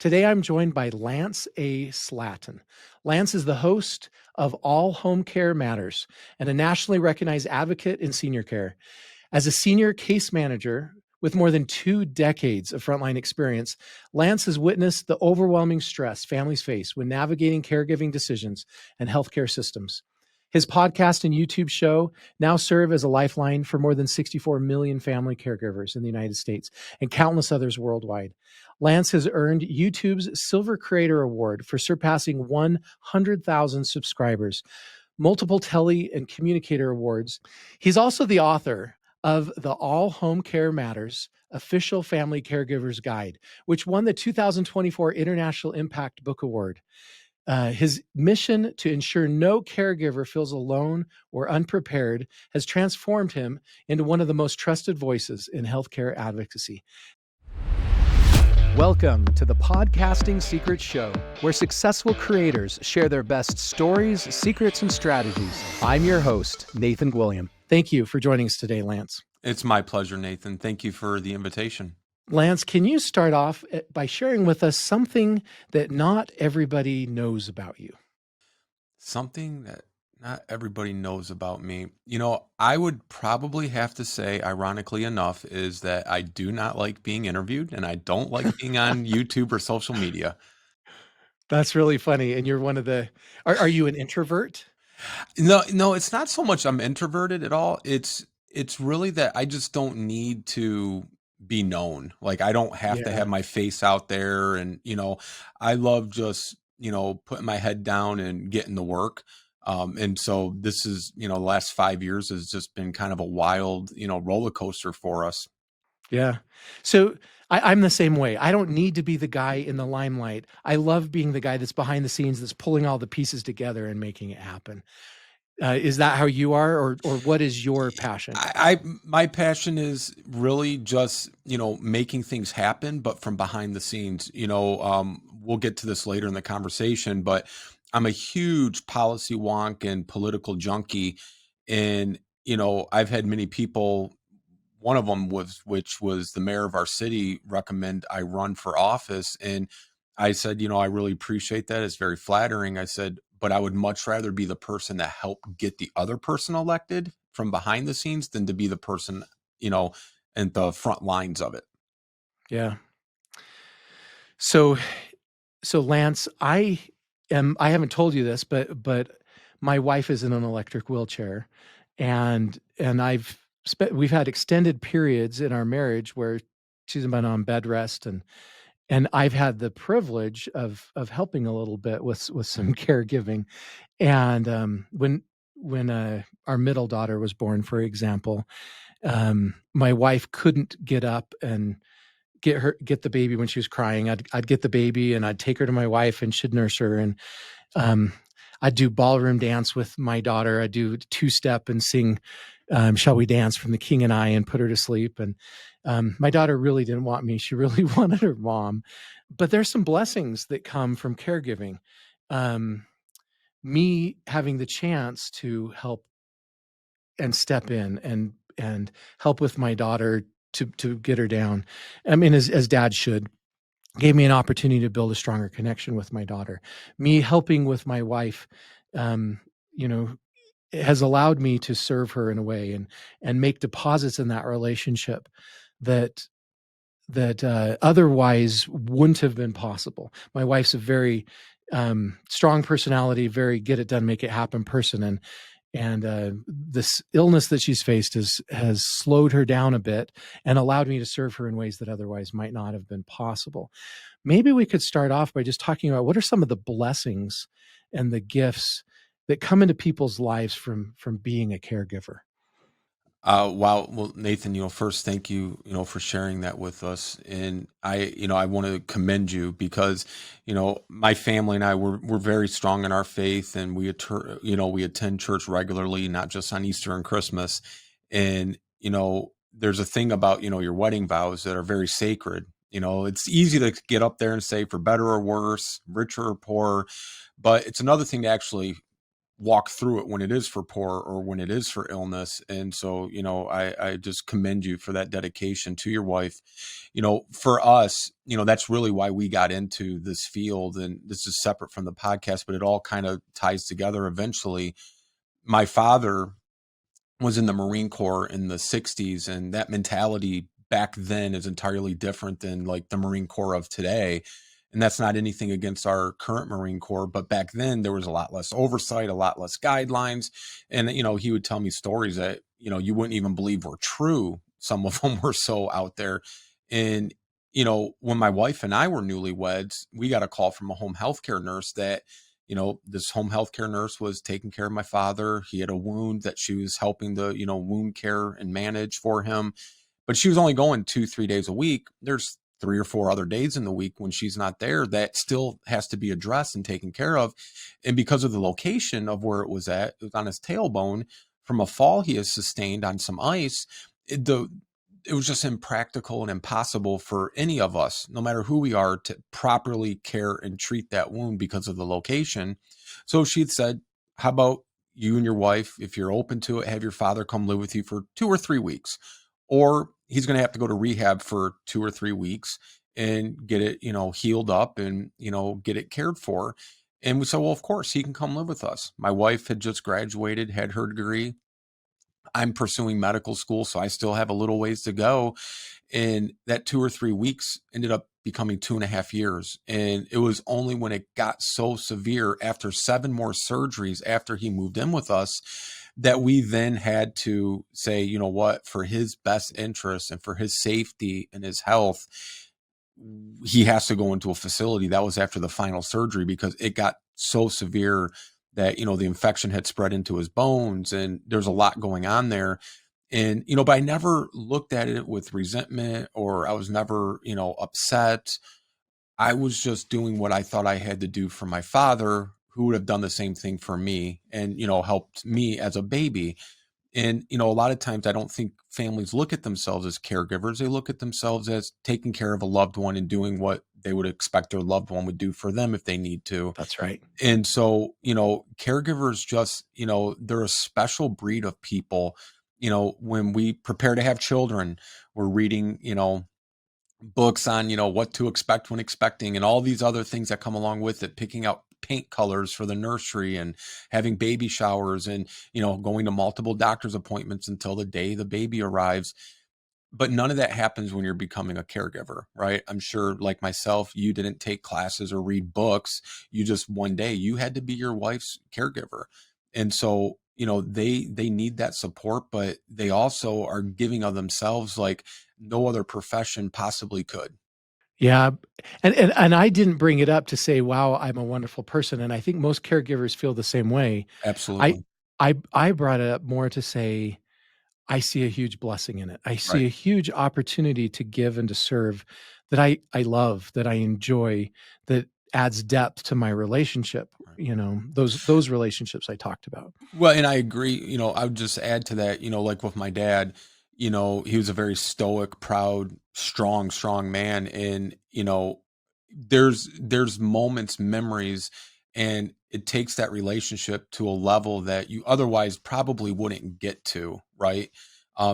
Today, I'm joined by Lance A Slatton. Lance is the host of All Home Care Matters and a nationally recognized advocate in senior care. As a senior case manager with more than 2 decades of frontline experience, Lance has witnessed the overwhelming stress families face when navigating caregiving decisions and healthcare systems. His podcast and YouTube show now serve as a lifeline for more than 64 million family caregivers in the United States and countless others worldwide. Lance has earned YouTube's Silver Creator Award for surpassing 100,000 subscribers, multiple Telly and Communicator Awards. He's also the author of the All Home Care Matters Official Family Caregivers Guide, which won the 2024 International Impact Book Award. His mission to ensure no caregiver feels alone or unprepared has transformed him into one of the most trusted voices in healthcare advocacy. Welcome to the Podcasting Secret Show, where successful creators share their best stories, secrets, and strategies. I'm your host, Nathan William. Thank you for joining us today, Lance. It's my pleasure, Nathan. Thank you for the invitation. Lance, can you start off by sharing with us something that not everybody knows about you? Something that not everybody knows about me. I would probably have to say, ironically enough, is that I do not like being interviewed and I don't like being on YouTube or social media. That's really funny. And you're one of the, are you an introvert? No, it's not so much I'm introverted at all. It's really that I just don't need to be known. Like I don't have to have my face out there. And, I love just, putting my head down and getting to work. And so this is, the last 5 years has just been kind of a wild, roller coaster for us. Yeah. So I'm the same way. I don't need to be the guy in the limelight. I love being the guy that's behind the scenes, that's pulling all the pieces together and making it happen. Is that how you are, or what is your passion? My passion is really just, making things happen, but from behind the scenes. We'll get to this later in the conversation, but I'm a huge policy wonk and political junkie. And, I've had many people, one of them which was the mayor of our city, recommend I run for office. And I said, I really appreciate that. It's very flattering. I said, but I would much rather be the person that helped get the other person elected from behind the scenes than to be the person, in the front lines of it. Yeah. So Lance, I haven't told you this, but my wife is in an electric wheelchair, and we've had extended periods in our marriage where she's been on bed rest, and I've had the privilege of helping a little bit with some caregiving. And when our middle daughter was born, for example, my wife couldn't get up and get the baby when she was crying. I'd get the baby and I'd take her to my wife and she'd nurse her. And I'd do ballroom dance with my daughter. I'd do 2-step and sing Shall We Dance from The King and I and put her to sleep. And my daughter really didn't want me. She really wanted her mom. But there's some blessings that come from caregiving. Me having the chance to help and step in and help with my daughter to get her down. I mean, as dad should, gave me an opportunity to build a stronger connection with my daughter. Me helping with my wife, it has allowed me to serve her in a way and make deposits in that relationship that otherwise wouldn't have been possible. My wife's a very strong personality, very get it done, make it happen person. And this illness that she's faced has slowed her down a bit and allowed me to serve her in ways that otherwise might not have been possible. Maybe we could start off by just talking about what are some of the blessings and the gifts that come into people's lives from being a caregiver. Wow. Well, Nathan, first, thank you, for sharing that with us. And I want to commend you because, my family and I, we're very strong in our faith, and we attend church regularly, not just on Easter and Christmas. And, there's a thing about, your wedding vows that are very sacred. It's easy to get up there and say for better or worse, richer or poorer, but it's another thing to actually walk through it when it is for poor or when it is for illness. And so, I just commend you for that dedication to your wife. For us, that's really why we got into this field. And this is separate from the podcast, but it all kind of ties together eventually. My father was in the Marine Corps in the 60s, and that mentality back then is entirely different than like the Marine Corps of today. And that's not anything against our current Marine Corps, but back then there was a lot less oversight, a lot less guidelines. And, he would tell me stories that, you wouldn't even believe were true. Some of them were so out there. And, when my wife and I were newlyweds, we got a call from a home healthcare nurse that, this home healthcare nurse was taking care of my father. He had a wound that she was helping the, wound care and manage for him, but she was only going 2, 3 days a week. There's 3 or 4 other days in the week when she's not there that still has to be addressed and taken care of. And because of the location of where it was at, it was on his tailbone from a fall he has sustained on some ice. It was just impractical and impossible for any of us, no matter who we are, to properly care and treat that wound because of the location. So she had said, how about you and your wife, if you're open to it, have your father come live with you for 2 or 3 weeks, or he's going to have to go to rehab for 2 or 3 weeks and get it, healed up and, get it cared for. And we said, well, of course he can come live with us. My wife had just graduated, had her degree. I'm pursuing medical school, so I still have a little ways to go. And that 2 or 3 weeks ended up becoming 2.5 years. And it was only when it got so severe after 7 more surgeries after he moved in with us that we then had to say, you know what, for his best interest and for his safety and his health, he has to go into a facility. That was after the final surgery because it got so severe that, the infection had spread into his bones and there's a lot going on there. And, but I never looked at it with resentment, or I was never, upset. I was just doing what I thought I had to do for my father, who would have done the same thing for me and, helped me as a baby. And, a lot of times I don't think families look at themselves as caregivers. They look at themselves as taking care of a loved one and doing what they would expect their loved one would do for them if they need to. That's right. And so, caregivers just, they're a special breed of people. When we prepare to have children, we're reading, books on, what to expect when expecting and all these other things that come along with it, picking out paint colors for the nursery and having baby showers and, going to multiple doctor's appointments until the day the baby arrives. But none of that happens when you're becoming a caregiver, right? I'm sure, like myself, you didn't take classes or read books. You just one day you had to be your wife's caregiver. And so, they need that support, but they also are giving of themselves like no other profession possibly could. Yeah. And I didn't bring it up to say, wow, I'm a wonderful person. And I think most caregivers feel the same way. I Absolutely. I brought it up more to say I see a huge blessing in it. I Right. see a huge opportunity to give and to serve that I love, that I enjoy, that adds depth to my relationship, Right. those relationships I talked about. Well, and I agree, I would just add to that, like with my dad, he was a very stoic, proud, strong man. And, there's moments, memories, and it takes that relationship to a level that you otherwise probably wouldn't get to, right?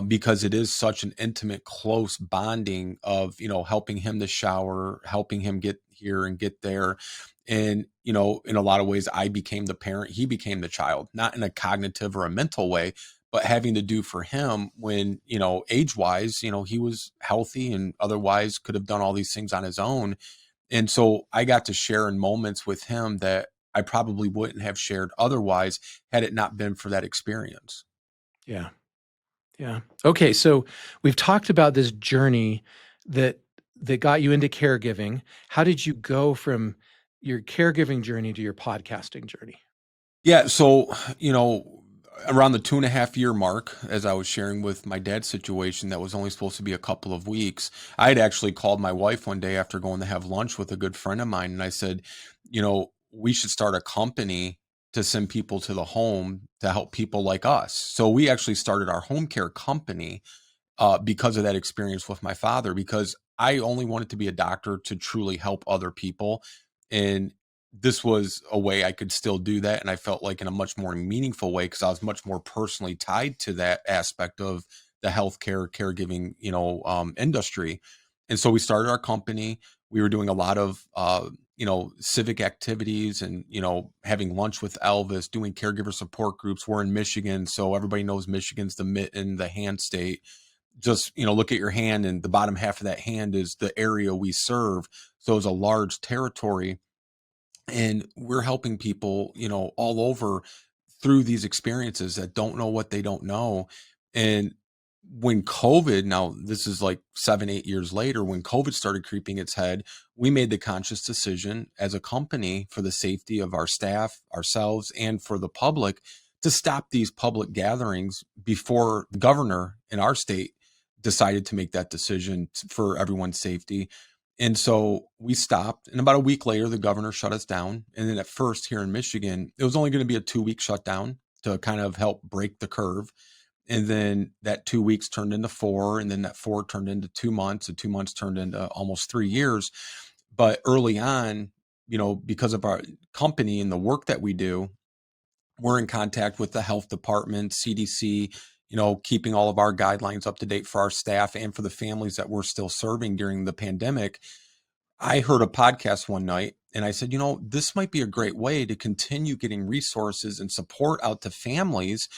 Because it is such an intimate, close bonding of, helping him to shower, helping him get here and get there. And, in a lot of ways, I became the parent, he became the child, not in a cognitive or a mental way, but having to do for him when, age wise, he was healthy and otherwise could have done all these things on his own. And so I got to share in moments with him that I probably wouldn't have shared otherwise had it not been for that experience. Yeah. Yeah. Okay, so we've talked about this journey that got you into caregiving. How did you go from your caregiving journey to your podcasting journey? Yeah. So, around the 2.5 year mark, as I was sharing with my dad's situation, that was only supposed to be a couple of weeks. I had actually called my wife one day after going to have lunch with a good friend of mine. And I said, we should start a company to send people to the home to help people like us. So we actually started our home care company because of that experience with my father, because I only wanted to be a doctor to truly help other people. And this was a way I could still do that, and I felt like in a much more meaningful way because I was much more personally tied to that aspect of the healthcare caregiving, industry. And so we started our company. We were doing a lot of civic activities and having lunch with Elvis, doing caregiver support groups. We're in Michigan, so everybody knows Michigan's the mitten, the hand state. Just look at your hand, and the bottom half of that hand is the area we serve. So it's a large territory, and we're helping people all over through these experiences that don't know what they don't know. And when COVID, now this is like 7 8 years later, when COVID started creeping its head, we made the conscious decision as a company, for the safety of our staff, ourselves, and for the public, to stop these public gatherings before the governor in our state decided to make that decision for everyone's safety. And so we stopped, and about a week later, the governor shut us down. And then at first, here in Michigan, it was only going to be a 2 week shutdown to kind of help break the curve. And then that 2 weeks turned into four, and then that four turned into 2 months, and 2 months turned into almost 3 years. But early on, because of our company and the work that we do, we're in contact with the health department, CDC, keeping all of our guidelines up to date for our staff and for the families that we're still serving during the pandemic. I heard a podcast one night, and I said, this might be a great way to continue getting resources and support out to families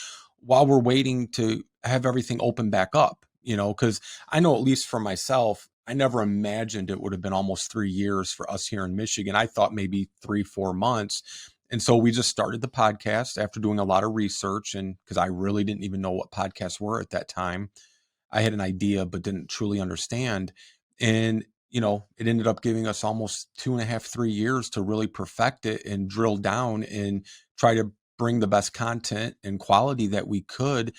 while we're waiting to have everything open back up, because I know, at least for myself, I never imagined it would have been almost 3 years for us here in Michigan. I thought maybe 3 4 months. And so we just started the podcast after doing a lot of research, and because I really didn't even know what podcasts were at that time. I had an idea, but didn't truly understand. And, it ended up giving us almost 2.5, 3 years to really perfect it and drill down and try to bring the best content and quality that we could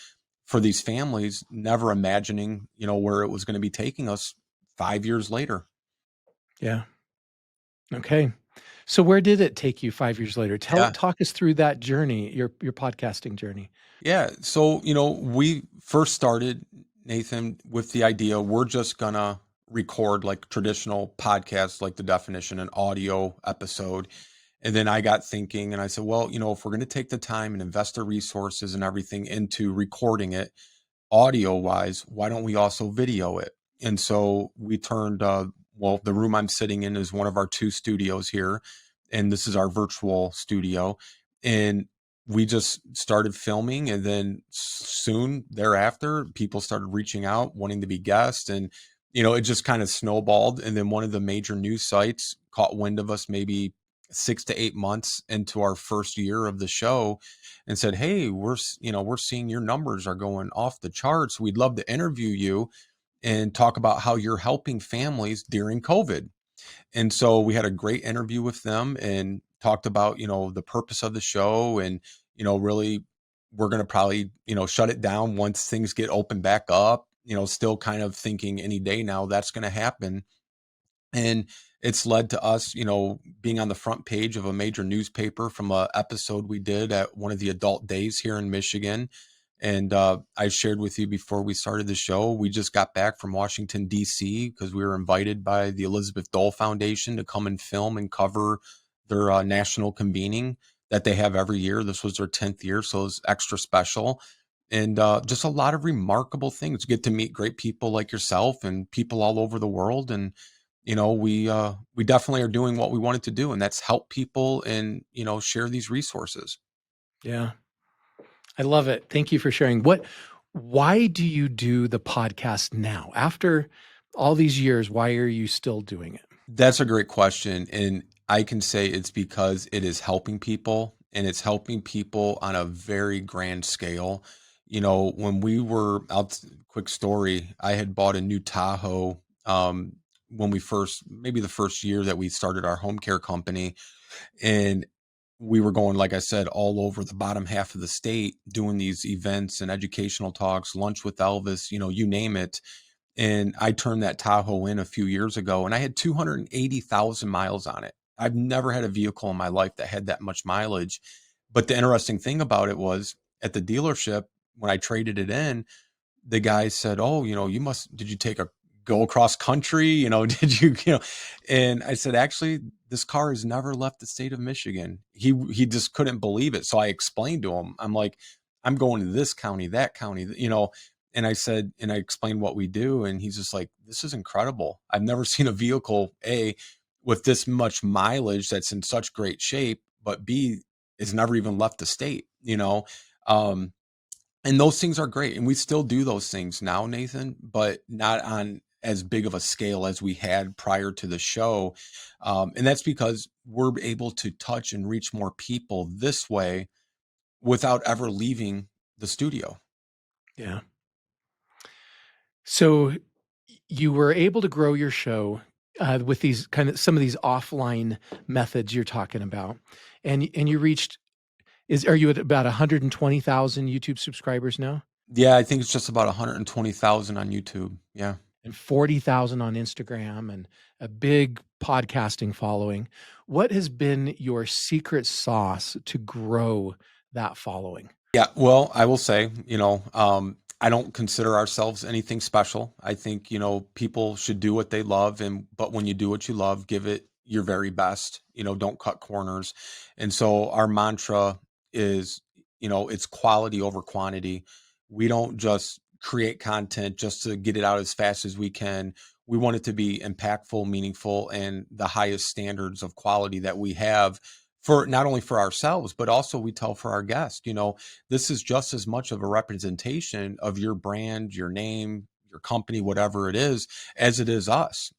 for these families, never imagining, where it was going to be taking us 5 years later. Yeah. Okay. So where did it take you 5 years later? Yeah. Talk us through that journey, your podcasting journey. Yeah. So, we first started, Nathan, with the idea we're just going to record like traditional podcasts, like the definition, an audio episode. And then I got thinking, and I said, well, if we're going to take the time and invest the resources and everything into recording it, audio wise, why don't we also video it? And so we turned, the room I'm sitting in is one of our two studios here, and this is our virtual studio. And we just started filming, and then soon thereafter, people started reaching out, wanting to be guests. And, it just kind of snowballed. And then one of the major news sites caught wind of us maybe 6 to 8 months into our first year of the show, and said, hey, we're seeing your numbers are going off the charts. We'd love to interview you and talk about how you're helping families during COVID. And so we had a great interview with them and talked about, the purpose of the show. And, really, we're going to probably, shut it down once things get opened back up, still kind of thinking any day now that's going to happen. And it's led to us, being on the front page of a major newspaper from a episode we did at one of the adult days here in Michigan. And I shared with you before we started the show, we just got back from Washington, D.C., because we were invited by the Elizabeth Dole Foundation to come and film and cover their national convening that they have every year. This was their 10th year, so it was extra special. And just a lot of remarkable things. You get to meet great people like yourself and people all over the world. And we definitely are doing what we wanted to do, and that's help people and share these resources. Yeah. I love it. Thank you for sharing. Why do you do the podcast now? After all these years, why are you still doing it? That's a great question, and I can say it's because it is helping people, and it's helping people on a very grand scale. When we were out, quick story, I had bought a new Tahoe when we first, maybe the first year that we started our home care company. And we were going, like I said, all over the bottom half of the state doing these events and educational talks, lunch with Elvis, you name it. And I turned that Tahoe in a few years ago, and I had 280,000 miles on it. I've never had a vehicle in my life that had that much mileage. But the interesting thing about it was, at the dealership, when I traded it in, the guy said, oh, did you take a go across country? Did you know? And I said, actually, this car has never left the state of Michigan. He just couldn't believe it. So I explained to him, I'm like, I'm going to this county, that county, and I said, and I explained what we do. And he's just like, this is incredible. I've never seen a vehicle, A, with this much mileage that's in such great shape, but B, it's never even left the state. Um, and those things are great. And we still do those things now, Nathan, but not on as big of a scale as we had prior to the show. And that's because we're able to touch and reach more people this way without ever leaving the studio. Yeah. So you were able to grow your show with these some of these offline methods you're talking about, and you reached are you at about 120,000 YouTube subscribers now, Yeah, I think it's just about 120,000 on YouTube. Yeah. and 40,000 on Instagram, and a big podcasting following? What has been your secret sauce to grow that following? Yeah, well, I will say, I don't consider ourselves anything special. I think, people should do what they love, but when you do what you love, give it your very best. Don't cut corners. And so our mantra is, it's quality over quantity. We don't just create content just to get it out as fast as we can. We want it to be impactful, meaningful, and the highest standards of quality that we have, for not only for ourselves, but also we tell for our guests. This is just as much of a representation of your brand, your name, your company, whatever it is, as it is us.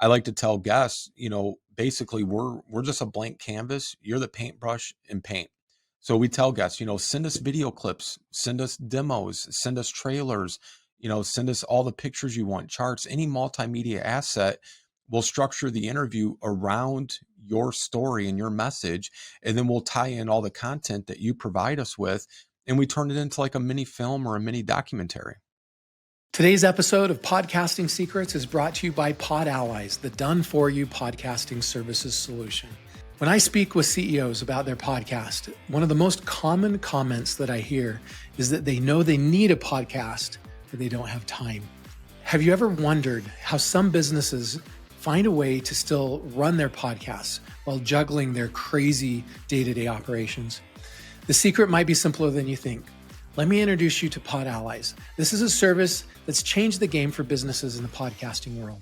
I like to tell guests, basically we're just a blank canvas. You're the paintbrush and paint. So we tell guests, send us video clips, send us demos, send us trailers, send us all the pictures you want, charts, any multimedia asset. We'll structure the interview around your story and your message, and then we'll tie in all the content that you provide us with, and we turn it into like a mini film or a mini documentary. Today's episode of Podcasting Secrets is brought to you by Pod Allies, the done-for-you podcasting services solution. When I speak with CEOs about their podcast, one of the most common comments that I hear is that they know they need a podcast, but they don't have time. Have you ever wondered how some businesses find a way to still run their podcasts while juggling their crazy day-to-day operations? The secret might be simpler than you think. Let me introduce you to Pod Allies. This is a service that's changed the game for businesses in the podcasting world.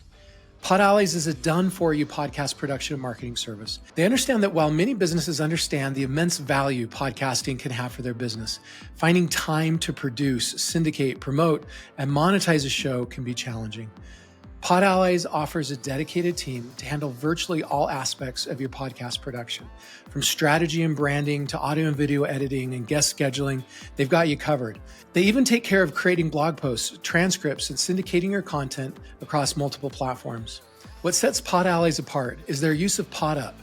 Pod Allies is a done-for-you podcast production and marketing service. They understand that while many businesses understand the immense value podcasting can have for their business, finding time to produce, syndicate, promote, and monetize a show can be challenging. Pod Allies offers a dedicated team to handle virtually all aspects of your podcast production. From strategy and branding to audio and video editing and guest scheduling, they've got you covered. They even take care of creating blog posts, transcripts, and syndicating your content across multiple platforms. What sets Pod Allies apart is their use of PodUp,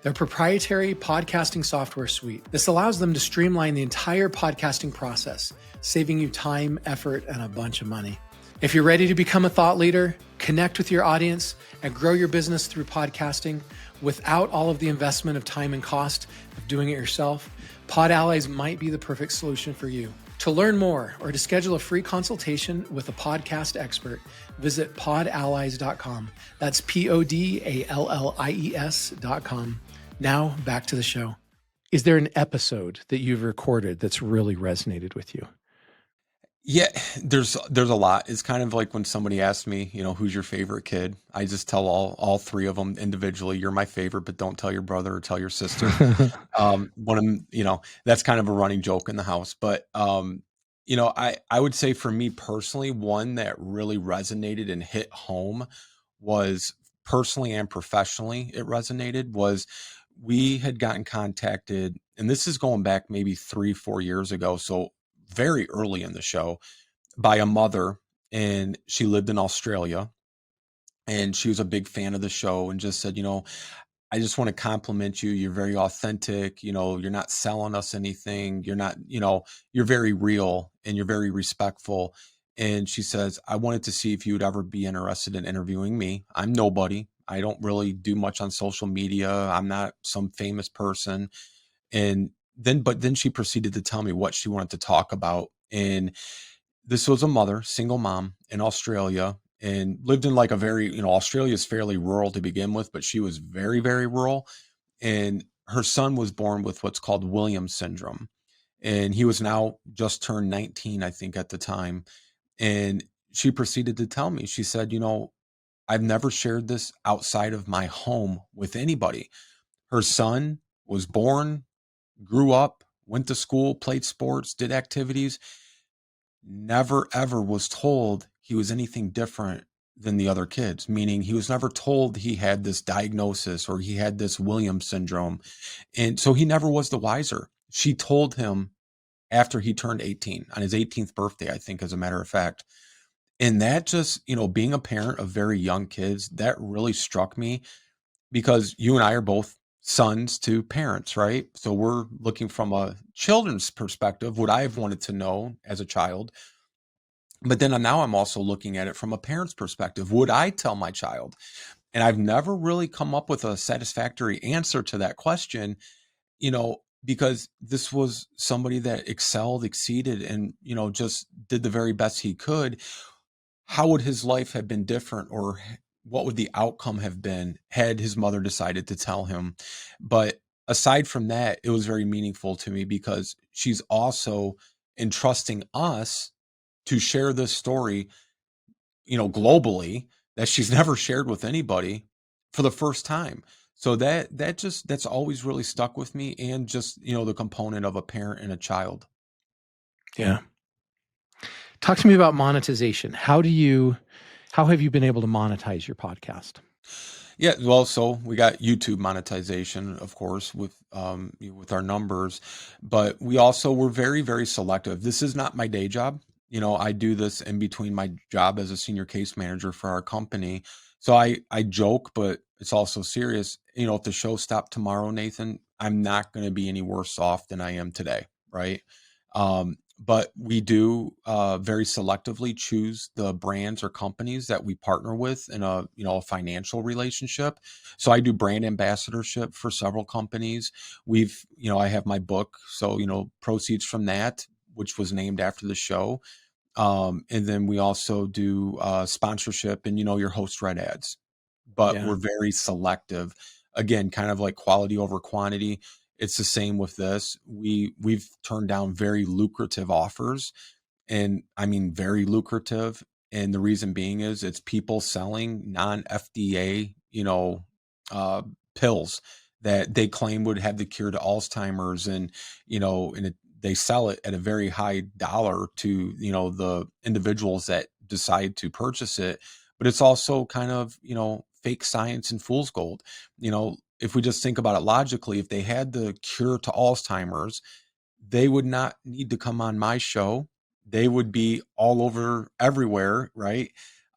their proprietary podcasting software suite. This allows them to streamline the entire podcasting process, saving you time, effort, and a bunch of money. If you're ready to become a thought leader, connect with your audience, and grow your business through podcasting without all of the investment of time and cost of doing it yourself, Pod Allies might be the perfect solution for you. To learn more or to schedule a free consultation with a podcast expert, visit podallies.com. That's podallies.com. Now back to the show. Is there an episode that you've recorded that's really resonated with you? Yeah, there's a lot. It's kind of like when somebody asks me, who's your favorite kid? I just tell all three of them individually, you're my favorite, but don't tell your brother or tell your sister. One of them, that's kind of a running joke in the house. But I would say for me personally, one that really resonated and hit home was, personally and professionally, it resonated, was we had gotten contacted, and this is going back maybe 3-4 years ago. So very early in the show, by a mother, and she lived in Australia, and she was a big fan of the show and just said, I just want to compliment you. You're very authentic. You're not selling us anything. You're not, you're very real and you're very respectful. And she says, I wanted to see if you would ever be interested in interviewing me. I'm nobody. I don't really do much on social media. I'm not some famous person. But then she proceeded to tell me what she wanted to talk about. And this was a mother, single mom in Australia. and lived in like a very, Australia is fairly rural to begin with, but she was very, very rural. And her son was born with what's called Williams syndrome. And he was now just turned 19, I think, at the time. And she proceeded to tell me, she said, I've never shared this outside of my home with anybody. Her son was born, grew up, went to school, played sports, did activities, never ever was told he was anything different than the other kids, meaning he was never told he had this diagnosis or he had this Williams syndrome. And so he never was the wiser. She told him after he turned 18, on his 18th birthday, I think, as a matter of fact. And that just, being a parent of very young kids, that really struck me because you and I are both sons to parents, right? So we're looking from a children's perspective, what I've wanted to know as a child. But then now I'm also looking at it from a parent's perspective. Would I tell my child? And I've never really come up with a satisfactory answer to that question, because this was somebody that excelled, exceeded, and, just did the very best he could. How would his life have been different, or what would the outcome have been had his mother decided to tell him? But aside from that, it was very meaningful to me because she's also entrusting us to share this story, globally, that she's never shared with anybody for the first time. So that's always really stuck with me, and just, the component of a parent and a child. Yeah. Talk to me about monetization. How have you been able to monetize your podcast? Yeah, well, so we got YouTube monetization, of course, with our numbers, but we also were very, very selective. This is not my day job. I do this in between my job as a senior case manager for our company. So I joke, but it's also serious. If the show stopped tomorrow, Nathan, I'm not going to be any worse off than I am today, right? But we do very selectively choose the brands or companies that we partner with in a financial relationship. So I do brand ambassadorship for several companies. I have my book, so proceeds from that, which was named after the show. And then we also do sponsorship and your host read ads, but Yeah. we're very selective. Again, kind of like quality over quantity. It's the same with this. We've turned down very lucrative offers, and I mean very lucrative. And the reason being is it's people selling non-FDA, uh, pills that they claim would have the cure to Alzheimer's, and they sell it at a very high dollar to the individuals that decide to purchase it. But it's also kind of fake science and fool's gold. If we just think about it logically, if they had the cure to Alzheimer's, they would not need to come on my show. They would be all over everywhere, right?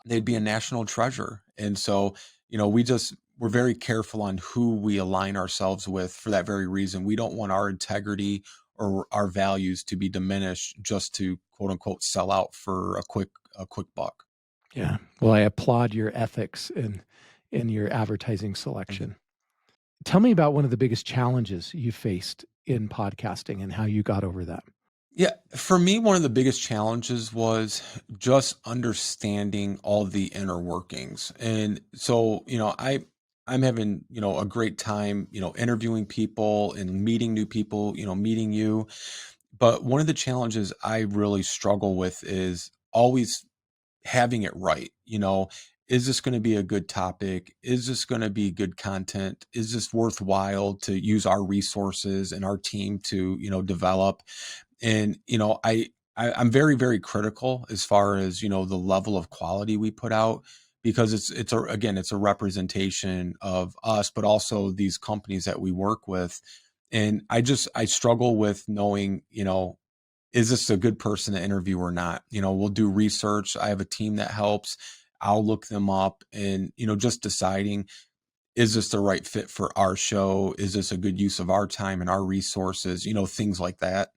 They'd be a national treasure. And so, we're very careful on who we align ourselves with for that very reason. We don't want our integrity or our values to be diminished just to quote unquote sell out for a quick buck. Yeah. Well, I applaud your ethics in your advertising Mhm. selection. Tell me about one of the biggest challenges you faced in podcasting and how you got over that. Yeah, for me, one of the biggest challenges was just understanding all the inner workings. And so, I'm having, a great time, interviewing people and meeting new people, meeting you. But one of the challenges I really struggle with is always having it right. Is this going to be a good topic? Is this going to be good content? Is this worthwhile to use our resources and our team to, develop? And I'm very, very critical as far as the level of quality we put out, because it's a representation of us, but also these companies that we work with. And I struggle with knowing, is this a good person to interview or not? We'll do research. I have a team that helps. I'll look them up, and just deciding, is this the right fit for our show? Is this a good use of our time and our resources? Things like that.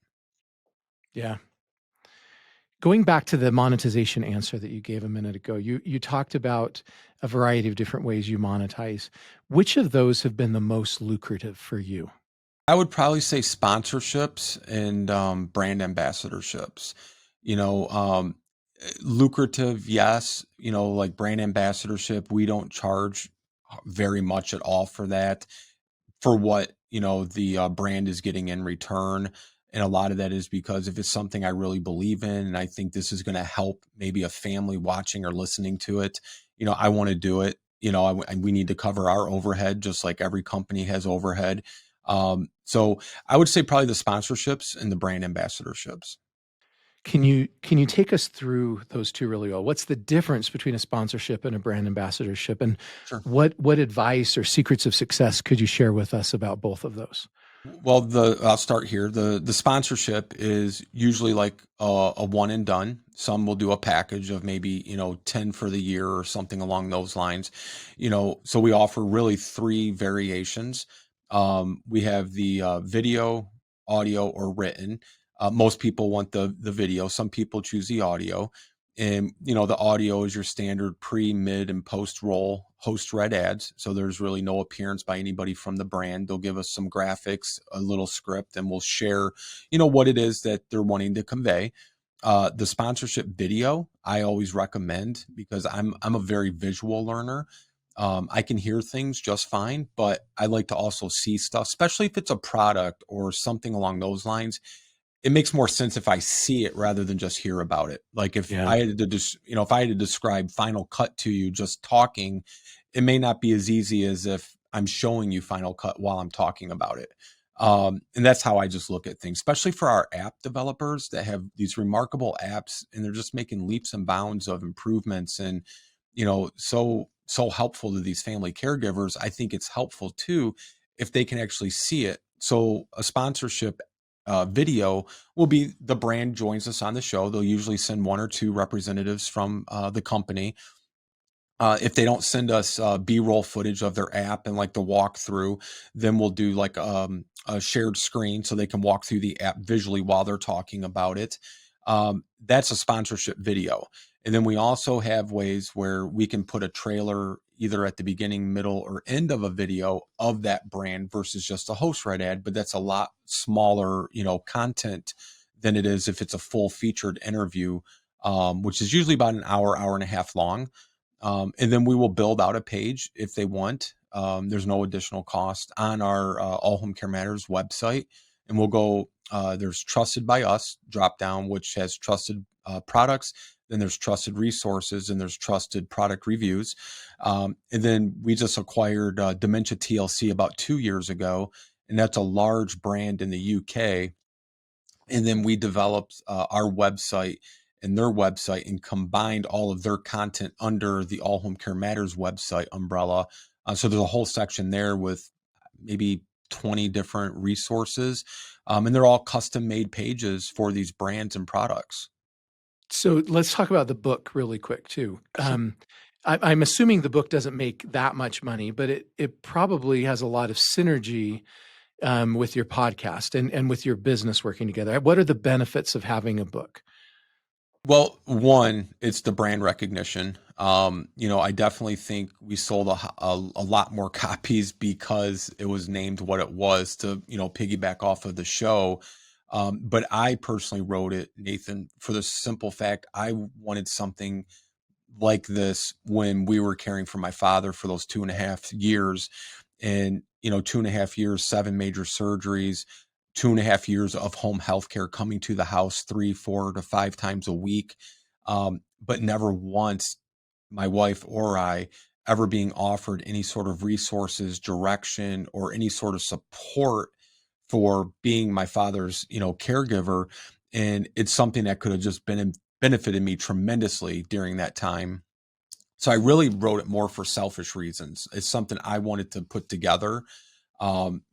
Yeah. Going back to the monetization answer that you gave a minute ago, you talked about a variety of different ways you monetize. Which of those have been the most lucrative for you? I would probably say sponsorships and brand ambassadorships. You know, um, Lucrative, yes. Like brand ambassadorship, we don't charge very much at all for that, for what, the brand is getting in return. And a lot of that is because if it's something I really believe in and I think this is going to help maybe a family watching or listening to it, I want to do it. We need to cover our overhead just like every company has overhead. So I would say probably the sponsorships and the brand ambassadorships. Can you take us through those two really well? What's the difference between a sponsorship and a brand ambassadorship, and Sure. what advice or secrets of success could you share with us about both of those? Well, I'll start here. The sponsorship is usually like a one and done. Some will do a package of maybe 10 for the year or something along those lines. So we offer really three variations. We have the video, audio, or written. Most people want the video. Some people choose the audio. And the audio is your standard pre, mid, and post roll host read ads. So there's really no appearance by anybody from the brand. They'll give us some graphics, a little script, and we'll share, what it is that they're wanting to convey. The sponsorship video, I always recommend because I'm a very visual learner. I can hear things just fine, but I like to also see stuff, especially if it's a product or something along those lines. It makes more sense if I see it rather than just hear about it. Like if Yeah. I had to just, if I had to describe Final Cut to you just talking, it may not be as easy as if I'm showing you Final Cut while I'm talking about it. And that's how I just look at things, especially for our app developers that have these remarkable apps and they're just making leaps and bounds of improvements and, so helpful to these family caregivers. I think it's helpful too if they can actually see it. So a sponsorship video will be the brand joins us on the show. They'll usually send one or two representatives from the company. If they don't send us B-roll footage of their app and like the walkthrough, then we'll do like a shared screen so they can walk through the app visually while they're talking about it. That's a sponsorship video. And then we also have ways where we can put a trailer either at the beginning, middle, or end of a video of that brand versus just a host read ad. But that's a lot smaller, content than it is if it's a full featured interview, which is usually about an hour, hour and a half long. And then we will build out a page if they want. There's no additional cost on our All Home Care Matters website. And we'll go, there's Trusted by Us drop down, which has trusted products. Then there's trusted resources and there's trusted product reviews. And then we just acquired Dementia TLC about 2 years ago. And that's a large brand in the UK. And then we developed our website and their website and combined all of their content under the All Home Care Matters website umbrella. So there's a whole section there with maybe 20 different resources. And they're all custom made pages for these brands and products. So let's talk about the book really quick too. Sure. I'm assuming the book doesn't make that much money, but it probably has a lot of synergy with your podcast and with your business working together. What are the benefits of having a book? Well, one, it's the brand recognition. I definitely think we sold a lot more copies because it was named what it was to, piggyback off of the show. But I personally wrote it, Nathan, for the simple fact I wanted something like this when we were caring for my father for those 2.5 years. And, 2.5 years, 7 major surgeries, 2.5 years of home health care coming to the house 3, 4 to 5 times a week. But never once my wife or I ever being offered any sort of resources, direction, or any sort of support for being my father's, caregiver. And it's something that could have just been benefited me tremendously during that time. So I really wrote it more for selfish reasons. It's something I wanted to put together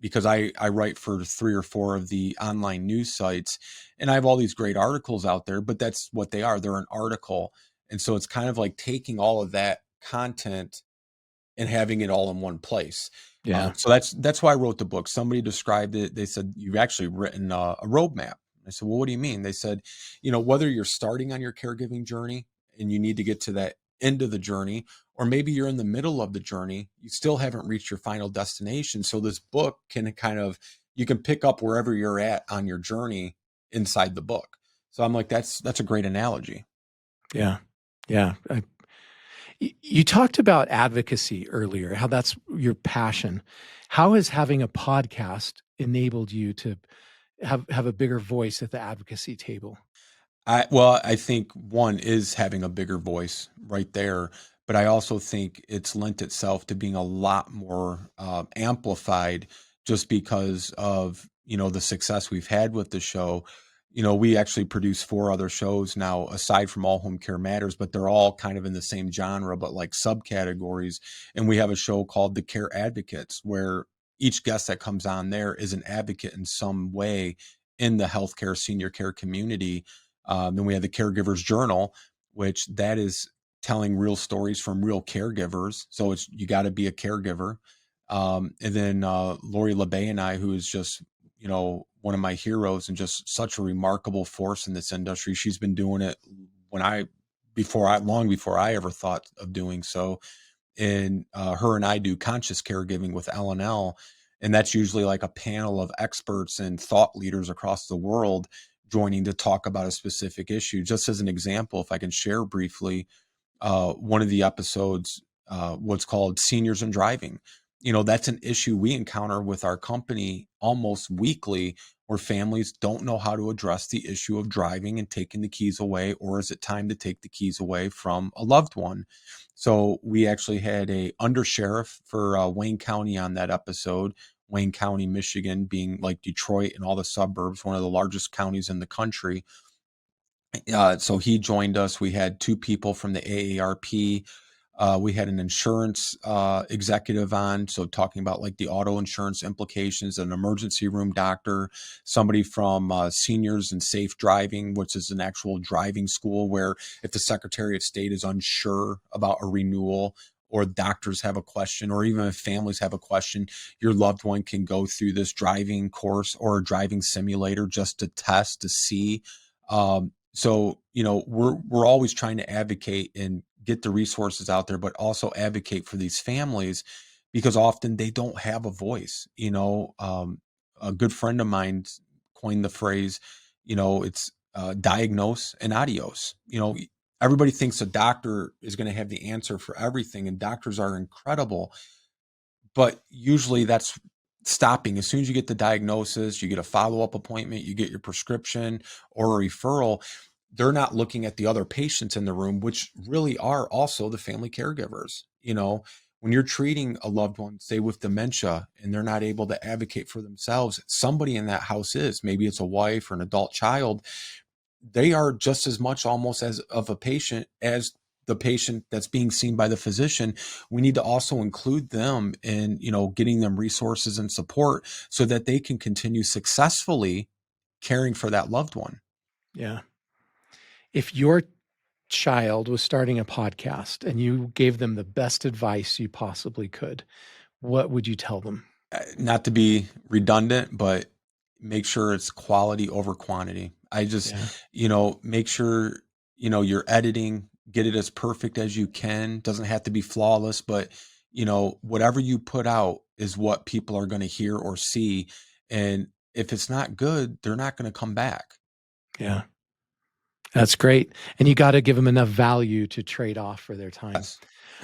because I write for 3 or 4 of the online news sites, and I have all these great articles out there. But that's what they are. They're an article, and so it's kind of like taking all of that content and having it all in one place. Yeah. So that's why I wrote the book. Somebody described it. They said, "You've actually written a roadmap." I said, "Well, what do you mean?" They said, whether you're starting on your caregiving journey and you need to get to that end of the journey, or maybe you're in the middle of the journey, you still haven't reached your final destination. So this book can kind of, you can pick up wherever you're at on your journey inside the book. So I'm like, that's a great analogy. Yeah. Yeah. You talked about advocacy earlier, how that's your passion. How has having a podcast enabled you to have a bigger voice at the advocacy table? I think one is having a bigger voice right there, but I also think it's lent itself to being a lot more amplified just because of the success we've had with the show. We actually produce four other shows now aside from All Home Care Matters, but they're all kind of in the same genre, but like subcategories. And we have a show called The Care Advocates, where each guest that comes on there is an advocate in some way in the healthcare senior care community. Then we have the Caregivers Journal, which that is telling real stories from real caregivers. So it's you got to be a caregiver. And then Lori LeBay and I, who is just one of my heroes and just such a remarkable force in this industry. She's been doing it long before I ever thought of doing so. And her and I do conscious caregiving with L&L, and that's usually like a panel of experts and thought leaders across the world joining to talk about a specific issue. Just as an example, if I can share briefly, one of the episodes, what's called Seniors and Driving. That's an issue we encounter with our company almost weekly, where families don't know how to address the issue of driving and taking the keys away, or is it time to take the keys away from a loved one? So we actually had a undersheriff for Wayne County on that episode. Wayne County, Michigan, being like Detroit and all the suburbs, one of the largest counties in the country. So he joined us. We had two people from the AARP. We had an insurance executive on, so talking about like the auto insurance implications, an emergency room doctor, somebody from Seniors and Safe Driving, which is an actual driving school where if the Secretary of State is unsure about a renewal, or doctors have a question, or even if families have a question, your loved one can go through this driving course or a driving simulator just to test to see. So we're always trying to advocate and get the resources out there, but also advocate for these families because often they don't have a voice. A good friend of mine coined the phrase, it's diagnose and adios. Everybody thinks a doctor is going to have the answer for everything, and doctors are incredible, but usually that's stopping. As soon as you get the diagnosis, you get a follow-up appointment, you get your prescription or a referral, they're not looking at the other patients in the room, which really are also the family caregivers. When you're treating a loved one, say with dementia, and they're not able to advocate for themselves, somebody in that house is, maybe it's a wife or an adult child, they are just as much almost as of a patient as the patient that's being seen by the physician. We need to also include them in, getting them resources and support so that they can continue successfully caring for that loved one. Yeah. If your child was starting a podcast and you gave them the best advice you possibly could, what would you tell them? Not to be redundant, but make sure it's quality over quantity. I just, Yeah. make sure, you're editing, get it as perfect as you can. Doesn't have to be flawless, but, whatever you put out is what people are going to hear or see. And if it's not good, they're not going to come back. Yeah. That's great. And you got to give them enough value to trade off for their time. Yes.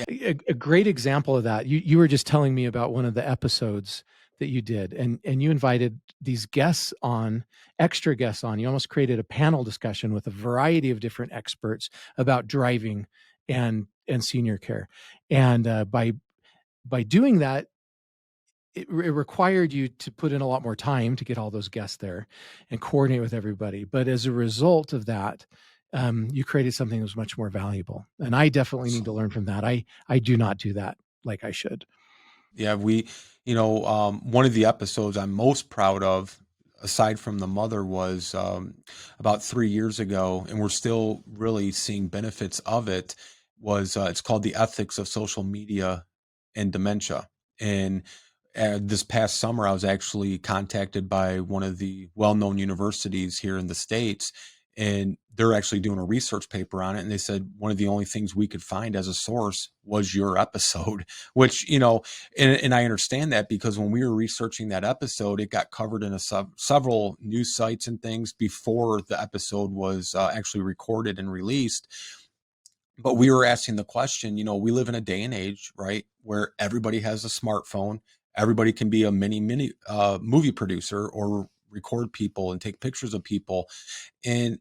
Yeah. A great example of that, you were just telling me about one of the episodes that you did, and you invited these guests on, extra guests on. You almost created a panel discussion with a variety of different experts about driving and senior care. And by doing that, it required you to put in a lot more time to get all those guests there and coordinate with everybody. But as a result of that, you created something that was much more valuable. And I definitely need to learn from that. I do not do that like I should. Yeah, one of the episodes I'm most proud of, aside from the mother, was about 3 years ago, and we're still really seeing benefits of it. Was It's called The Ethics of Social Media and Dementia. And this past summer, I was actually contacted by one of the well-known universities here in the States, and they're actually doing a research paper on it. And they said one of the only things we could find as a source was your episode, which, and I understand that because when we were researching that episode, it got covered in several news sites and things before the episode was actually recorded and released. But we were asking the question, we live in a day and age, right, where everybody has a smartphone. Everybody can be a mini movie producer or record people and take pictures of people. And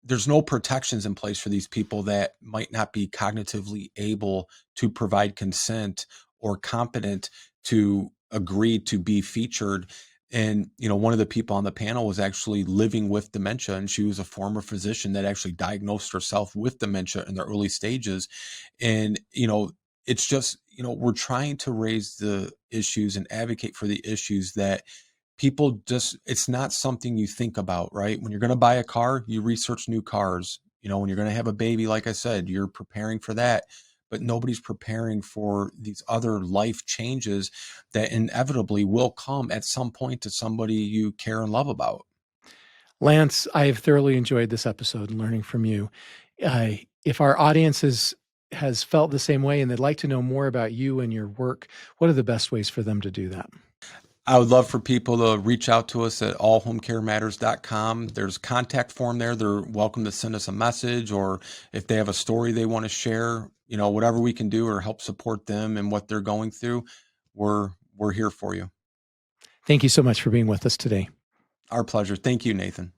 there's no protections in place for these people that might not be cognitively able to provide consent or competent to agree to be featured. And one of the people on the panel was actually living with dementia, and she was a former physician that actually diagnosed herself with dementia in the early stages. And it's just, we're trying to raise the issues and advocate for the issues that people just, it's not something you think about, right? When you're going to buy a car, you research new cars. When you're going to have a baby, like I said, you're preparing for that. But nobody's preparing for these other life changes that inevitably will come at some point to somebody you care and love about. Lance, I have thoroughly enjoyed this episode and learning from you. If our audience has felt the same way and they'd like to know more about you and your work, what are the best ways for them to do that? I would love for people to reach out to us at allhomecarematters.com. There's a contact form there. They're welcome to send us a message, or if they have a story they want to share, whatever we can do or help support them and what they're going through, we're here for you. Thank you so much for being with us today. Our pleasure. Thank you, Nathan.